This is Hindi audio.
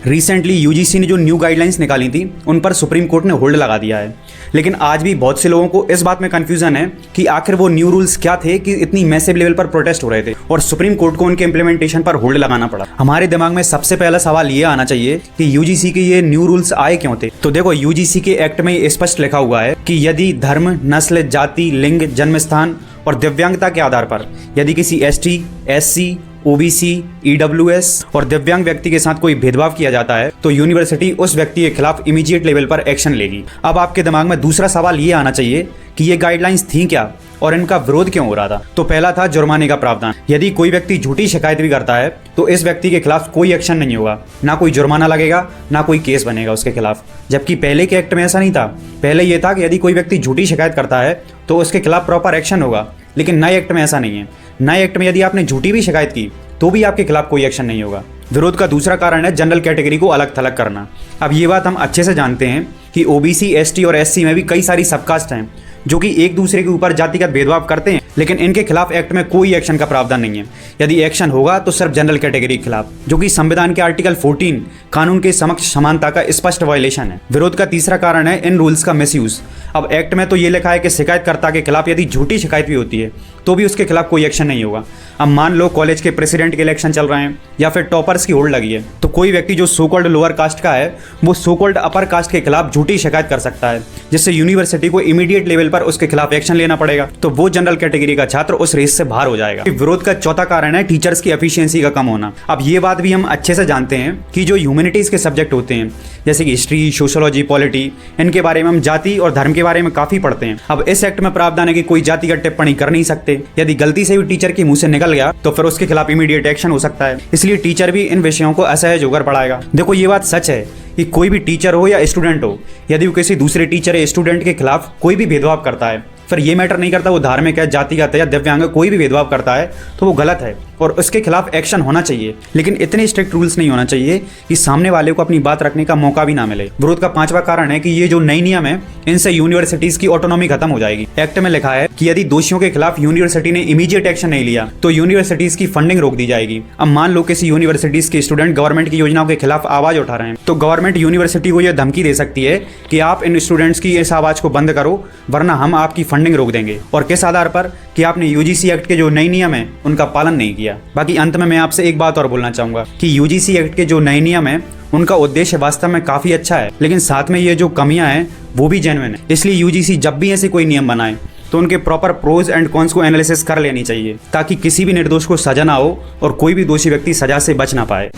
रिसेंटली यूजीसी ने जो न्यू गाइडलाइंस निकाली थी उन पर सुप्रीम कोर्ट ने होल्ड लगा दिया है, लेकिन आज भी बहुत से लोगों को इस बात में कंफ्यूजन है कि आखिर वो न्यू रूल्स क्या थे कि इतनी मैसिव लेवल पर प्रोटेस्ट हो रहे थे और सुप्रीम कोर्ट को उनके इंप्लीमेंटेशन पर होल्ड लगाना पड़ा। हमारे दिमाग में सबसे पहला सवाल ये आना चाहिए कि यूजीसी के ये न्यू रूल्स आए क्यों थे। तो देखो, यूजीसी के एक्ट में स्पष्ट लिखा हुआ है कि यदि धर्म, नस्ल, जाति, लिंग, जन्म स्थान और दिव्यांगता के आधार पर यदि किसी एसटी, एससी, ओबीसी, ईडब्ल्यूएस और दिव्यांग व्यक्ति के साथ कोई भेदभाव किया जाता है तो यूनिवर्सिटी उस व्यक्ति के खिलाफ इमीडिएट लेवल पर एक्शन लेगी। अब आपके दिमाग में दूसरा सवाल ये आना चाहिए कि ये गाइडलाइंस थी क्या और इनका विरोध क्यों हो रहा था। तो पहला था जुर्माने का प्रावधान। यदि कोई व्यक्ति झूठी शिकायत भी करता है तो इस व्यक्ति के खिलाफ कोई एक्शन नहीं होगा, ना कोई जुर्माना लगेगा, ना कोई केस बनेगा उसके खिलाफ। जबकि पहले के एक्ट में ऐसा नहीं था। पहले ये था कि यदि कोई व्यक्ति झूठी शिकायत करता है तो उसके खिलाफ प्रॉपर एक्शन होगा, लेकिन नए एक्ट में ऐसा नहीं है। नए एक्ट में यदि आपने झूठी भी शिकायत की तो भी आपके खिलाफ कोई एक्शन नहीं होगा। विरोध का दूसरा कारण है जनरल कैटेगरी को अलग थलग करना। अब ये बात हम अच्छे से जानते हैं कि ओबीसी, एसटी और एससी में भी कई सारी सबकास्ट हैं जो कि एक दूसरे के ऊपर जातिगत भेदभाव करते हैं, लेकिन इनके खिलाफ एक्ट में कोई एक्शन का प्रावधान नहीं है। यदि एक्शन होगा तो सिर्फ जनरल कैटेगरी के खिलाफ, जो कि संविधान के आर्टिकल 14 कानून के समक्ष समानता का स्पष्ट वायलेशन है। विरोध का तीसरा कारण है इन रूल्स का मिसयूज। अब एक्ट में तो ये लिखा है कि शिकायतकर्ता के खिलाफ यदि झूठी शिकायत भी होती है तो भी उसके खिलाफ कोई एक्शन नहीं होगा। अब मान लो कॉलेज के प्रेसिडेंट के इलेक्शन चल रहे हैं या फिर टॉपर्स की होल्ड लगी है, तो कोई व्यक्ति जो सो कॉल्ड लोअर कास्ट का है वो सो कॉल्ड अपर कास्ट के खिलाफ झूठी शिकायत कर सकता है, जिससे यूनिवर्सिटी को इमीडिएट लेवल पर उसके खिलाफ एक्शन लेना पड़ेगा। तो वो जनरल कैटेगरी का छात्र उस रेस से बाहर हो जाएगा। विरोध का चौथा कारण है टीचर्स की एफिशिएंसी का कम होना। अब ये बात भी हम अच्छे से जानते हैं कि जो ह्यूमैनिटीज के सब्जेक्ट होते हैं जैसे कि हिस्ट्री, सोशियोलॉजी, पॉलिटी, इनके बारे में हम जाति और धर्म के बारे में काफी पढ़ते हैं। अब इस एक्ट में प्रावधान है कि कोई जातिगत टिप्पणी कर नहीं सकते। यदि गलती से भी टीचर के मुंह से निकल गया तो फिर उसके खिलाफ इमीडिएट एक्शन हो सकता है। इसलिए टीचर भी इन विषयों को असहज होकर पढ़ाएगा। देखो, ये बात सच है कि कोई भी टीचर हो या स्टूडेंट हो, यदि वो किसी दूसरे टीचर या स्टूडेंट के खिलाफ कोई भी भेदभाव करता है, फिर ये मैटर नहीं करता वो धार्मिक है, जातिगत है या दिव्यांग, कोई भी भेदभाव करता है तो वो गलत है और उसके खिलाफ एक्शन होना चाहिए। लेकिन इतने स्ट्रिक्ट रूल्स नहीं होना चाहिए कि सामने वाले को अपनी बात रखने का मौका भी ना मिले। विरोध का पांचवा कारण है कि ये जो नई नियम है इनसे यूनिवर्सिटीज की ऑटोनॉमी खत्म हो जाएगी। एक्ट में लिखा है कि यदि दोषियों के खिलाफ यूनिवर्सिटी ने इमीडिएट एक्शन नहीं लिया तो यूनिवर्सिटीज की फंडिंग रोक दी जाएगी। अब मान लो किसी यूनिवर्सिटीज के स्टूडेंट गवर्नमेंट की योजनाओं के खिलाफ आवाज उठा रहे हैं तो गवर्नमेंट यूनिवर्सिटी को यह धमकी दे सकती है कि आप इन स्टूडेंट्स की इस आवाज को बंद करो वरना हम आपकी फंडिंग रोक देंगे। और किस आधार पर? कि आपने यूजीसी एक्ट के जो नए नियम है उनका पालन नहीं किया। बाकी अंत में मैं आपसे एक बात और बोलना चाहूंगा कि यूजीसी एक्ट के जो नए नियम है उनका उद्देश्य वास्तव में काफी अच्छा है, लेकिन साथ में ये जो कमियां हैं वो भी जेन्युइन है। इसलिए यूजीसी जब भी ऐसे कोई नियम बनाए तो उनके प्रॉपर प्रोज एंड कॉन्स को एनालिसिस कर लेनी चाहिए ताकि किसी भी निर्दोष को सजा ना हो और कोई भी दोषी व्यक्ति सजा से बच ना पाए।